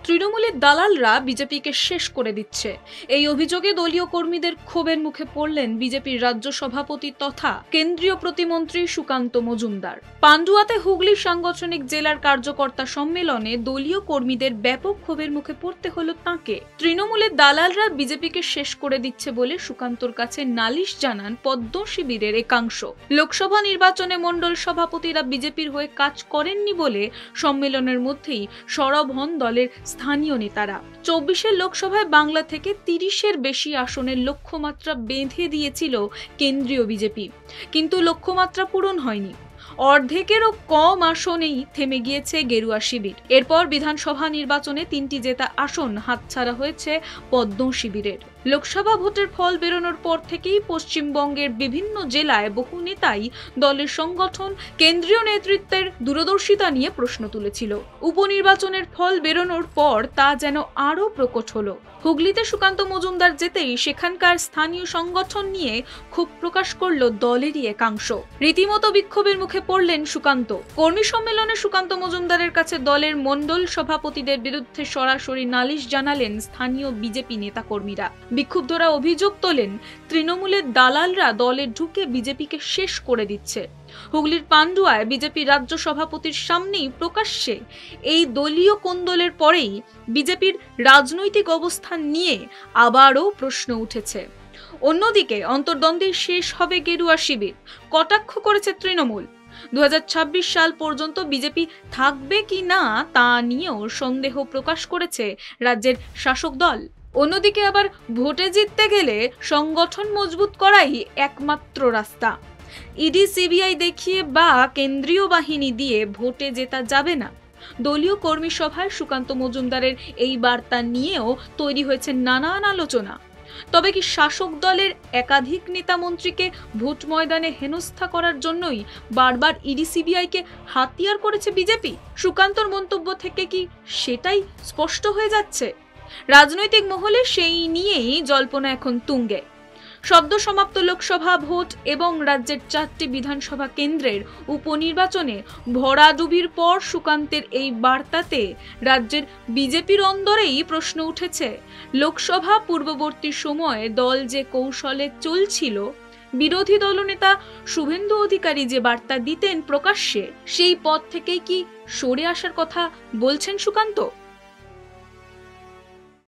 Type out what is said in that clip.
তৃণমূলের দালালরা বিজেপিকে শেষ করে দিচ্ছে। এই অভিযোগে দলীয় কর্মীদের ক্ষোভের মুখে পড়লেন বিজেপির রাজ্য সভাপতি তথা কেন্দ্রীয় প্রতিমন্ত্রী সুকান্ত মজুমদার। পান্ডুয়াতে হুগলি সাংগঠনিক জেলার কার্যকর্তা সম্মেলনে দলীয় কর্মীদের ব্যাপক ক্ষোভের মুখে পড়তে হলো তাঁকে। তৃণমূলের দালালরা বিজেপিকে শেষ করে দিচ্ছে বলে সুকান্তর কাছে নালিশ জানান পদ্ম শিবিরের একাংশ। লোকসভা নির্বাচনে মণ্ডল সভাপতিরা বিজেপির হয়ে কাজ করেননি বলে সম্মেলনের মধ্যেই সরব হন দলের স্থানীয় নেতারা। 24 লোকসভায় বাংলা থেকে 30-এর বেশি আসনের লক্ষ্যমাত্রা বেঁধে দিয়েছিল কেন্দ্রীয় বিজেপি, কিন্তু লক্ষ্যমাত্রা পূরণ হয়নি। অর্ধেকেরও কম আসনেই থেমে গিয়েছে গেরুয়া শিবির। এরপর বিধানসভা নির্বাচনে 3টি জেতা আসন হাতছাড়া হয়েছে পদ্ম শিবিরের। লোকসভা ভোটের ফল বেরোনোর পর থেকেই পশ্চিমবঙ্গের বিভিন্ন জেলায় বহু নেতাই দলের সংগঠন, কেন্দ্রীয় নেতৃত্বের দূরদর্শিতা নিয়ে প্রশ্ন তুলেছিল। উপনির্বাচনের ফল বেরোনোর পর তা যেন আরও প্রকট হলো। হুগলিতে সুকান্ত মজুমদার যেতেই সেখানকার স্থানীয় সংগঠন নিয়ে ক্ষোভ প্রকাশ করল দলেরই একাংশ। রীতিমতো বিক্ষোভের মুখে পড়লেন সুকান্ত। কর্মী সম্মেলনে সুকান্ত মজুমদারের কাছে দলের মণ্ডল সভাপতিদের বিরুদ্ধে সরাসরি নালিশ জানালেন স্থানীয় বিজেপি নেতাকর্মীরা। বিক্ষুব্ধরা অভিযোগ তোলেন তৃণমূলের দালালরা দলে ঢুকে বিজেপিকে শেষ করে দিচ্ছে। হুগলির পান্ডুয়ায় বিজেপি রাজ্য সভাপতির সামনেই প্রকাশ্যে এই দলীয় কোন্দলের পরেই বিজেপির রাজনৈতিক অবস্থান নিয়ে আবারও প্রশ্ন উঠেছে। অন্যদিকে অন্তর্দ্বন্দ্বে শেষ হবে গেরুয়া শিবির, কটাক্ষ করেছে তৃণমূল। 2026 সাল পর্যন্ত বিজেপি থাকবে কি না তা নিয়েও সন্দেহ প্রকাশ করেছে রাজ্যের শাসক দল। অন্যদিকে আবার ভোটে জিততে গেলে সংগঠন মজবুত করাই একমাত্র রাস্তা। ইডি সিবিআই দেখিয়ে বা কেন্দ্রীয় বাহিনী দিয়ে ভোটে জেতা যাবে না। দলীয় কর্মী সভায় সুকান্ত মজুমদারের এই বার্তা নিয়েও তৈরি হয়েছে নানান আলোচনা। তবে কি শাসক দলের একাধিক নেতা মন্ত্রীকে ভোট ময়দানে হেনস্থা করার জন্যই বারবার ইডি সিবিআইকে হাতিয়ার করেছে বিজেপি? সুকান্তর মন্তব্য থেকে কি সেটাই স্পষ্ট হয়ে যাচ্ছে? রাজনৈতিক মহলে সেই নিয়েই জল্পনা এখন তুঙ্গে। সদ্য সমাপ্ত লোকসভা ভোট এবং রাজ্যের 4টি বিধানসভা কেন্দ্রের উপনির্বাচনে ভরাডুবির পর সুকান্তের এই বার্তাতে রাজ্যের বিজেপির অন্দরেই প্রশ্ন উঠেছে। লোকসভা পূর্ববর্তী সময়ে দল যে কৌশলে চলছিল, বিরোধী দলনেতা শুভেন্দু অধিকারী যে বার্তা দিতেন প্রকাশ্যে, সেই পথ থেকেই কি সরে আসার কথা বলছেন সুকান্ত?